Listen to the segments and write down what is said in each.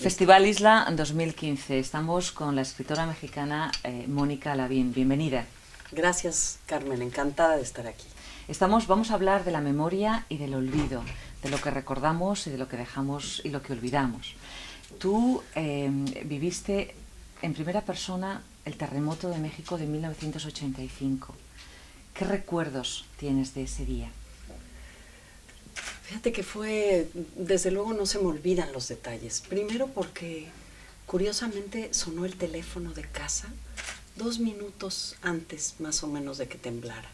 Festival Isla 2015. Estamos con la escritora mexicana Mónica Lavín. Bienvenida. Gracias, Carmen. Encantada de estar aquí. Vamos a hablar de la memoria y del olvido, de lo que recordamos y de lo que dejamos y lo que olvidamos. Tú viviste en primera persona el terremoto de México de 1985. ¿Qué recuerdos tienes de ese día? Fíjate que desde luego no se me olvidan los detalles. Primero porque curiosamente sonó el teléfono de casa 2 minutos antes más o menos de que temblara.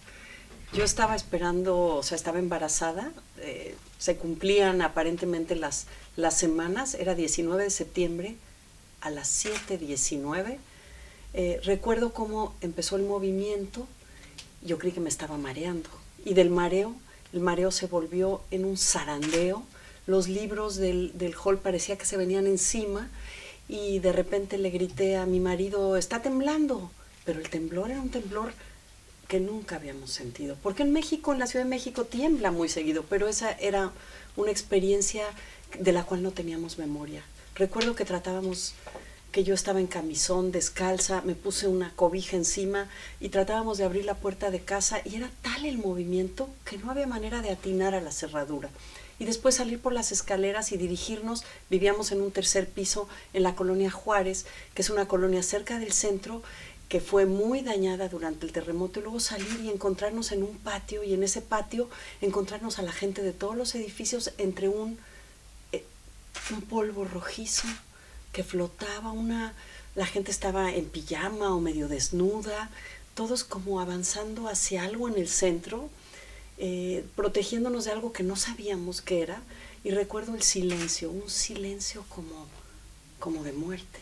Yo estaba esperando, o sea, estaba embarazada, se cumplían aparentemente las semanas, era 19 de septiembre a las 7:19. Recuerdo cómo empezó el movimiento, yo creí que me estaba mareando, y el mareo se volvió en un zarandeo, los libros del hall parecía que se venían encima, y de repente le grité a mi marido, está temblando, pero el temblor era un temblor que nunca habíamos sentido, porque en México, en la Ciudad de México tiembla muy seguido, pero esa era una experiencia de la cual no teníamos memoria. Recuerdo que yo estaba en camisón, descalza, me puse una cobija encima y tratábamos de abrir la puerta de casa y era tal el movimiento que no había manera de atinar a la cerradura. Y después salir por las escaleras y dirigirnos, vivíamos en un 3er piso en la colonia Juárez, que es una colonia cerca del centro, que fue muy dañada durante el terremoto, y luego salir y encontrarnos en un patio, y en ese patio encontrarnos a la gente de todos los edificios entre un polvo rojizo que flotaba, la gente estaba en pijama o medio desnuda, todos como avanzando hacia algo en el centro, protegiéndonos de algo que no sabíamos qué era, y recuerdo el silencio, un silencio como de muerte.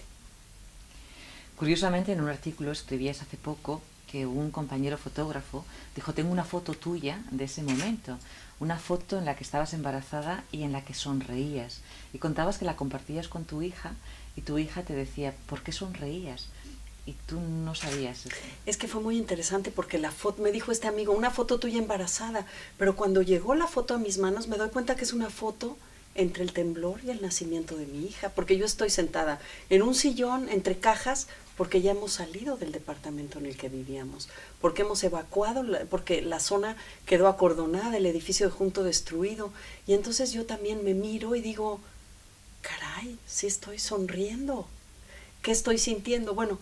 Curiosamente, en un artículo escribías hace poco que un compañero fotógrafo dijo, tengo una foto tuya de ese momento, una foto en la que estabas embarazada y en la que sonreías, y contabas que la compartías con tu hija y tu hija te decía, ¿por qué sonreías? Y tú no sabías eso. Es que fue muy interesante porque la foto, me dijo este amigo, una foto tuya embarazada, pero cuando llegó la foto a mis manos me doy cuenta que es una foto entre el temblor y el nacimiento de mi hija, porque yo estoy sentada en un sillón entre cajas, porque ya hemos salido del departamento en el que vivíamos, porque hemos evacuado, porque la zona quedó acordonada, el edificio de junto destruido, y entonces yo también me miro y digo, caray, sí estoy sonriendo, ¿qué estoy sintiendo? Bueno,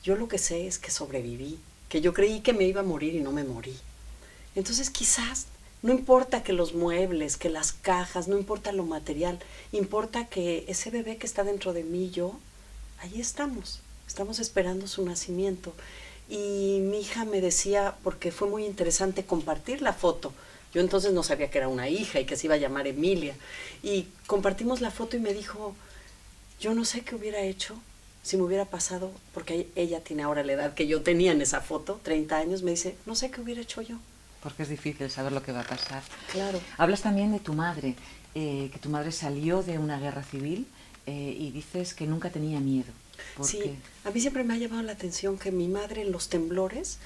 yo lo que sé es que sobreviví, que yo creí que me iba a morir y no me morí. Entonces quizás no importa que los muebles, que las cajas, no importa lo material, importa que ese bebé que está dentro de mí y yo, ahí estamos esperando su nacimiento. Y mi hija me decía, porque fue muy interesante compartir la foto, yo entonces no sabía que era una hija y que se iba a llamar Emilia, y compartimos la foto y me dijo, yo no sé qué hubiera hecho si me hubiera pasado, porque ella tiene ahora la edad que yo tenía en esa foto, 30 años, me dice, no sé qué hubiera hecho yo. Porque es difícil saber lo que va a pasar. Claro. Hablas también de tu madre, que tu madre salió de una guerra civil y dices que nunca tenía miedo. Sí, a mí siempre me ha llamado la atención que mi madre en los temblores,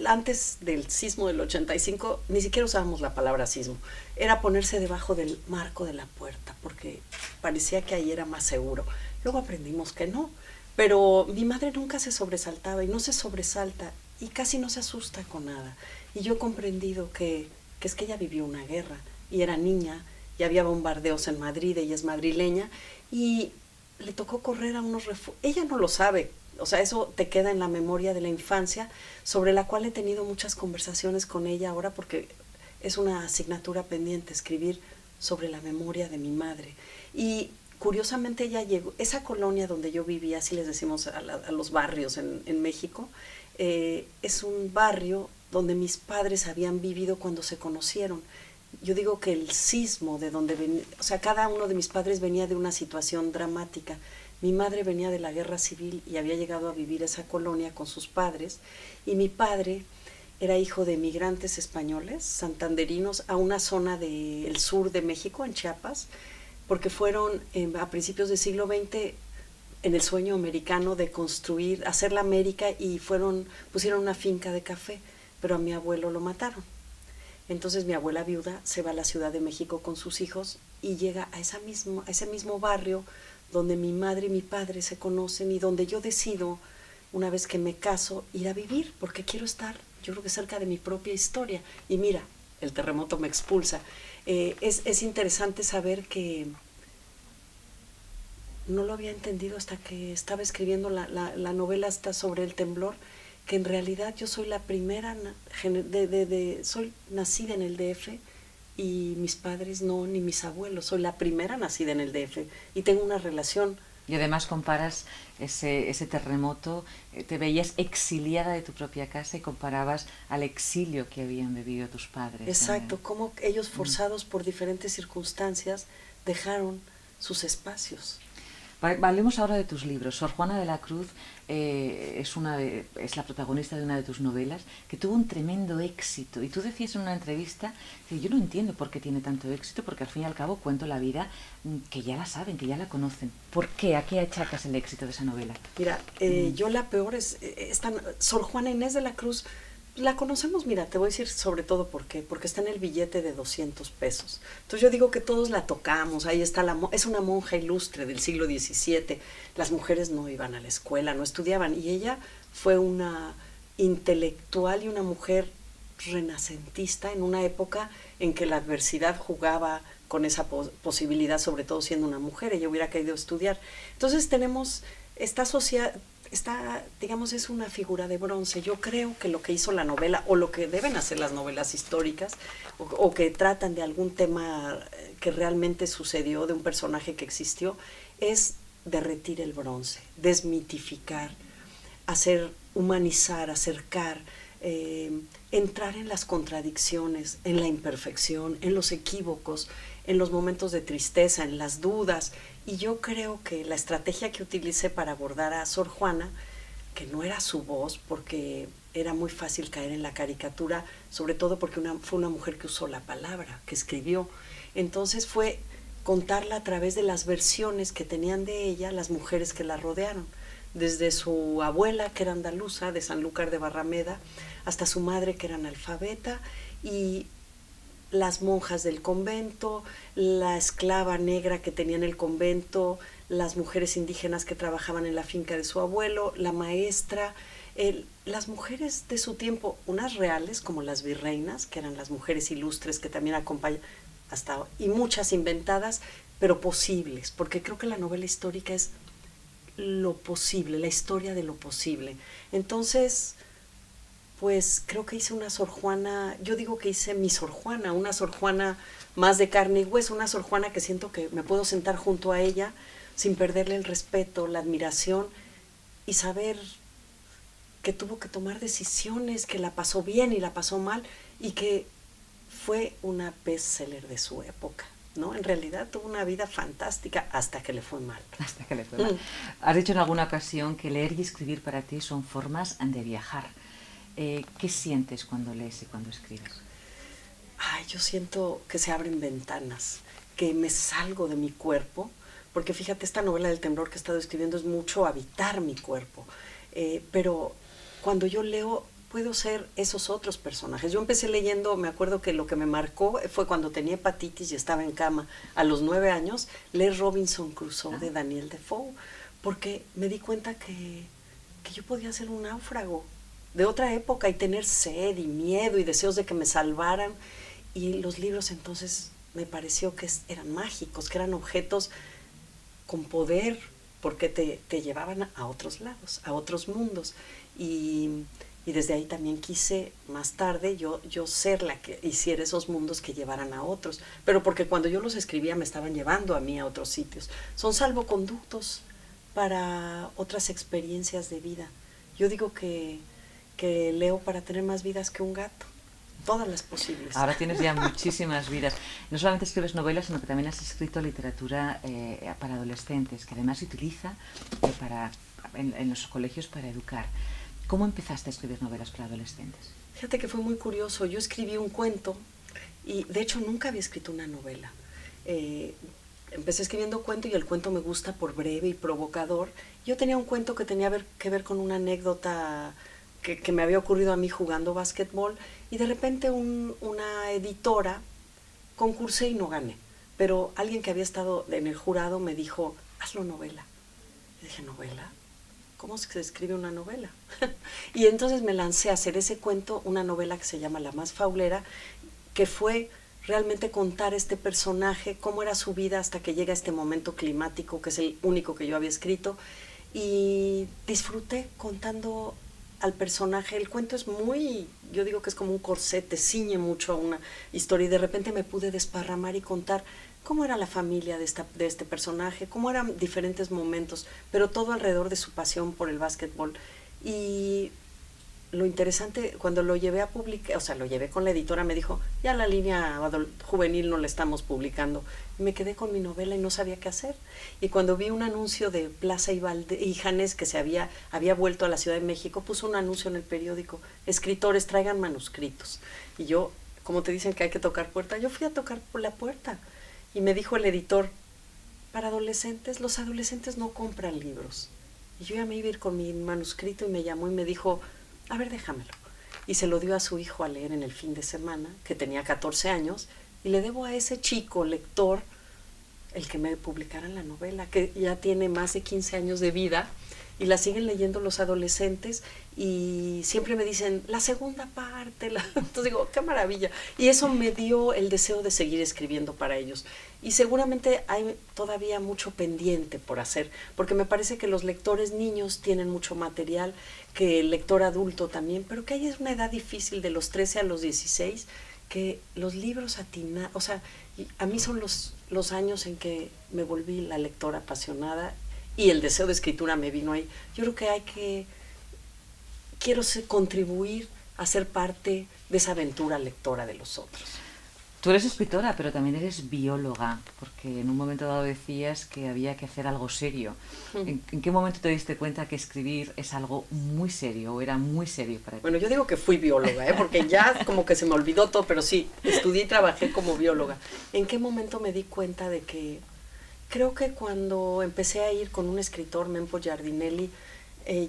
antes del sismo del 85, ni siquiera usábamos la palabra sismo, era ponerse debajo del marco de la puerta, porque parecía que ahí era más seguro. Luego aprendimos que no, pero mi madre nunca se sobresaltaba y no se sobresalta y casi no se asusta con nada. Y yo he comprendido que es que ella vivió una guerra y era niña y había bombardeos en Madrid, ella es madrileña, y le tocó correr a unos refugios. Ella no lo sabe, o sea, eso te queda en la memoria de la infancia, sobre la cual he tenido muchas conversaciones con ella ahora, porque es una asignatura pendiente, escribir sobre la memoria de mi madre. Y curiosamente ella llegó, esa colonia donde yo vivía, así les decimos a los barrios en México, es un barrio donde mis padres habían vivido cuando se conocieron. Yo digo que el sismo de donde venía, o sea, cada uno de mis padres venía de una situación dramática. Mi madre venía de la guerra civil y había llegado a vivir esa colonia con sus padres, y mi padre era hijo de emigrantes españoles, santanderinos, a una zona del sur de México, en Chiapas, porque fueron a principios del siglo XX en el sueño americano de construir, hacer la América, y pusieron una finca de café, pero a mi abuelo lo mataron. Entonces mi abuela viuda se va a la Ciudad de México con sus hijos y llega a ese mismo barrio donde mi madre y mi padre se conocen y donde yo decido, una vez que me caso, ir a vivir, porque quiero estar, yo creo que cerca de mi propia historia. Y mira, el terremoto me expulsa. Es interesante saber que no lo había entendido hasta que estaba escribiendo la novela hasta sobre el temblor, que en realidad yo soy la primera, soy nacida en el DF y mis padres no, ni mis abuelos, soy la primera nacida en el DF y tengo una relación. Y además comparas ese terremoto, te veías exiliada de tu propia casa y comparabas al exilio que habían vivido tus padres. Exacto, cómo ellos forzados por diferentes circunstancias dejaron sus espacios. Hablemos ahora de tus libros. Sor Juana de la Cruz es la protagonista de una de tus novelas que tuvo un tremendo éxito. Y tú decías en una entrevista que yo no entiendo por qué tiene tanto éxito, porque al fin y al cabo cuento la vida que ya la saben, que ya la conocen. ¿Por qué? ¿A qué achacas el éxito de esa novela? Mira, yo la peor es Sor Juana Inés de la Cruz. La conocemos, mira, te voy a decir sobre todo por qué, porque está en el billete de 200 pesos. Entonces yo digo que todos la tocamos, ahí está, es una monja ilustre del siglo XVII, las mujeres no iban a la escuela, no estudiaban, y ella fue una intelectual y una mujer renacentista en una época en que la adversidad jugaba con esa posibilidad, sobre todo siendo una mujer, ella hubiera querido estudiar. Entonces tenemos esta sociedad, digamos, es una figura de bronce. Yo creo que lo que hizo la novela, o lo que deben hacer las novelas históricas, o que tratan de algún tema que realmente sucedió, de un personaje que existió, es derretir el bronce, desmitificar, humanizar, acercar, entrar en las contradicciones, en la imperfección, en los equívocos, en los momentos de tristeza, en las dudas. Y yo creo que la estrategia que utilicé para abordar a Sor Juana, que no era su voz, porque era muy fácil caer en la caricatura, sobre todo porque fue una mujer que usó la palabra, que escribió. Entonces fue contarla a través de las versiones que tenían de ella las mujeres que la rodearon, desde su abuela, que era andaluza, de Sanlúcar de Barrameda, hasta su madre, que era analfabeta, y las monjas del convento, la esclava negra que tenía en el convento, las mujeres indígenas que trabajaban en la finca de su abuelo, la maestra, las mujeres de su tiempo, unas reales como las virreinas, que eran las mujeres ilustres que también acompañan, y muchas inventadas, pero posibles, porque creo que la novela histórica es lo posible, la historia de lo posible. Entonces, pues creo que hice una Sor Juana, yo digo que hice mi Sor Juana, una Sor Juana más de carne y hueso, una Sor Juana que siento que me puedo sentar junto a ella sin perderle el respeto, la admiración y saber que tuvo que tomar decisiones, que la pasó bien y la pasó mal y que fue una bestseller de su época, ¿no? En realidad tuvo una vida fantástica hasta que le fue mal. Hasta que le fue mal. Has dicho en alguna ocasión que leer y escribir para ti son formas de viajar. ¿Qué sientes cuando lees y cuando escribes? Ay, yo siento que se abren ventanas, que me salgo de mi cuerpo, porque fíjate, esta novela del temblor que he estado escribiendo es mucho habitar mi cuerpo, pero cuando yo leo puedo ser esos otros personajes. Yo empecé leyendo, me acuerdo que lo que me marcó fue cuando tenía hepatitis y estaba en cama a los 9 años, leer Robinson Crusoe de Daniel Defoe, porque me di cuenta que yo podía ser un náufrago de otra época y tener sed y miedo y deseos de que me salvaran, y los libros entonces me pareció que eran mágicos, que eran objetos con poder, porque te llevaban a otros lados, a otros mundos, y desde ahí también quise más tarde yo ser la que hiciera esos mundos que llevaran a otros, pero porque cuando yo los escribía me estaban llevando a mí a otros sitios. Son salvoconductos para otras experiencias de vida. Yo digo que leo para tener más vidas que un gato, todas las posibles. Ahora tienes ya muchísimas vidas. No solamente escribes novelas, sino que también has escrito literatura para adolescentes, que además se utiliza en los colegios para educar. ¿Cómo empezaste a escribir novelas para adolescentes? Fíjate que fue muy curioso. Yo escribí un cuento y de hecho nunca había escrito una novela. Empecé escribiendo cuento y el cuento me gusta por breve y provocador. Yo tenía un cuento que tenía que ver con una anécdota que me había ocurrido a mí jugando básquetbol, y de repente una editora concursé y no gané. pero alguien que había estado en el jurado me dijo, hazlo novela. Y dije, ¿novela? ¿Cómo se escribe una novela? Y entonces me lancé a hacer ese cuento, una novela que se llama La más faulera, que fue realmente contar este personaje, cómo era su vida hasta que llega este momento climático, que es el único que yo había escrito, y disfruté contando al personaje. El cuento es muy, yo digo que es como un corset, te ciñe mucho a una historia, y de repente me pude desparramar y contar cómo era la familia de este personaje, cómo eran diferentes momentos, pero todo alrededor de su pasión por el básquetbol. Y lo interesante, cuando lo llevé a publicar, o sea, lo llevé con la editora, me dijo, ya la línea juvenil no la estamos publicando. Y me quedé con mi novela y no sabía qué hacer. Y cuando vi un anuncio de Plaza y Janés, que había vuelto a la Ciudad de México, puso un anuncio en el periódico, escritores, traigan manuscritos. Y yo, como te dicen que hay que tocar puerta, yo fui a tocar por la puerta. Y me dijo el editor, para adolescentes, los adolescentes no compran libros. Y yo ya me iba a ir con mi manuscrito y me llamó y me dijo, a ver, déjamelo. Y se lo dio a su hijo a leer en el fin de semana, que tenía 14 años, y le debo a ese chico lector el que me publicara la novela, que ya tiene más de 15 años de vida, y la siguen leyendo los adolescentes, y siempre me dicen, la segunda parte, entonces digo, qué maravilla. Y eso me dio el deseo de seguir escribiendo para ellos. Y seguramente hay todavía mucho pendiente por hacer, porque me parece que los lectores niños tienen mucho material, que el lector adulto también, pero que ahí es una edad difícil, de los 13 a los 16, que los libros o sea, a mí son los años en que me volví la lectora apasionada y el deseo de escritura me vino ahí. Yo creo que quiero contribuir a ser parte de esa aventura lectora de los otros. Tú eres escritora, pero también eres bióloga, porque en un momento dado decías que había que hacer algo serio. ¿En qué momento te diste cuenta que escribir es algo muy serio, o era muy serio para ti? Bueno, yo digo que fui bióloga, porque ya como que se me olvidó todo, pero sí, estudié y trabajé como bióloga. ¿En qué momento me di cuenta de que, creo que cuando empecé a ir con un escritor, Mempo Giardinelli,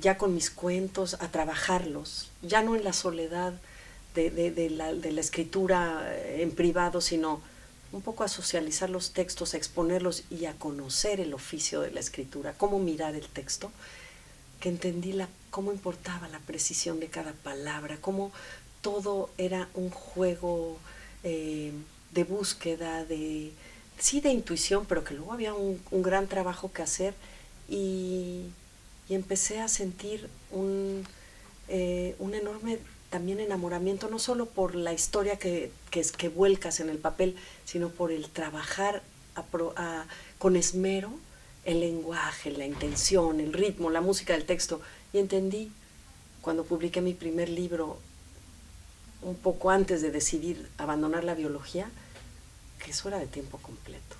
ya con mis cuentos, a trabajarlos, ya no en la soledad de la escritura en privado, sino un poco a socializar los textos, a exponerlos y a conocer el oficio de la escritura, cómo mirar el texto, que entendí cómo importaba la precisión de cada palabra, cómo todo era un juego de búsqueda, sí de intuición, pero que luego había un gran trabajo que hacer, y empecé a sentir un enorme también enamoramiento, no solo por la historia que vuelcas en el papel, sino por el trabajar con esmero el lenguaje, la intención, el ritmo, la música del texto. Y entendí, cuando publiqué mi primer libro, un poco antes de decidir abandonar la biología, que eso era de tiempo completo.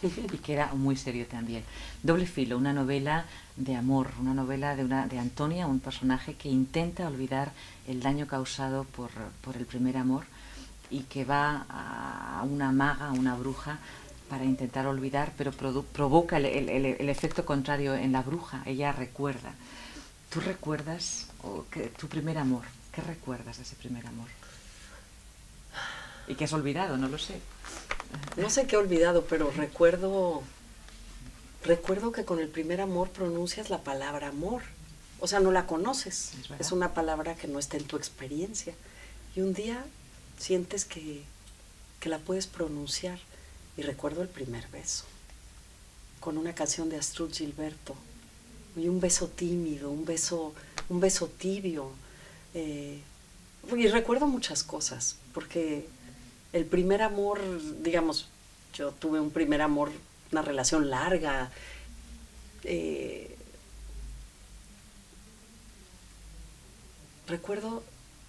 Y que era muy serio también. Doble filo, una novela de amor, una novela de Antonia, un personaje que intenta olvidar el daño causado por el primer amor, y que va a una maga, a una bruja, para intentar olvidar, pero provoca el efecto contrario en la bruja. Ella recuerda. ¿Tú recuerdas tu primer amor? ¿Qué recuerdas de ese primer amor? ¿Y qué has olvidado? No lo sé. No sé qué he olvidado, pero recuerdo que con el primer amor pronuncias la palabra amor. O sea, no la conoces. Es una palabra que no está en tu experiencia. Y un día sientes que la puedes pronunciar. Y recuerdo el primer beso, con una canción de Astrud Gilberto. Y un beso tímido, un beso tibio. Y recuerdo muchas cosas, porque el primer amor, digamos, yo tuve un primer amor, una relación larga, recuerdo,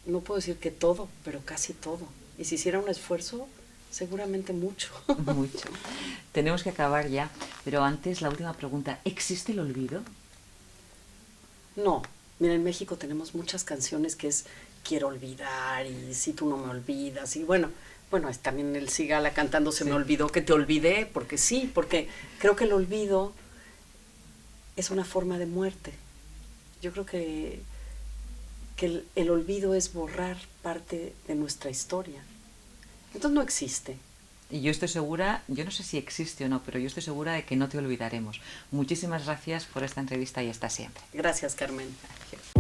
no puedo decir que todo, pero casi todo. Y si hiciera un esfuerzo, seguramente mucho. Mucho. Tenemos que acabar ya, pero antes la última pregunta. ¿Existe el olvido? No. Mira, en México tenemos muchas canciones que es quiero olvidar y si tú no me olvidas. Y bueno, es también el Cigala cantando Se me olvidó que te olvidé, porque sí, porque creo que el olvido es una forma de muerte. Yo creo que el olvido es borrar parte de nuestra historia. Entonces no existe. Y yo estoy segura, yo no sé si existe o no, pero yo estoy segura de que no te olvidaremos. Muchísimas gracias por esta entrevista y hasta siempre. Gracias, Carmen. Gracias.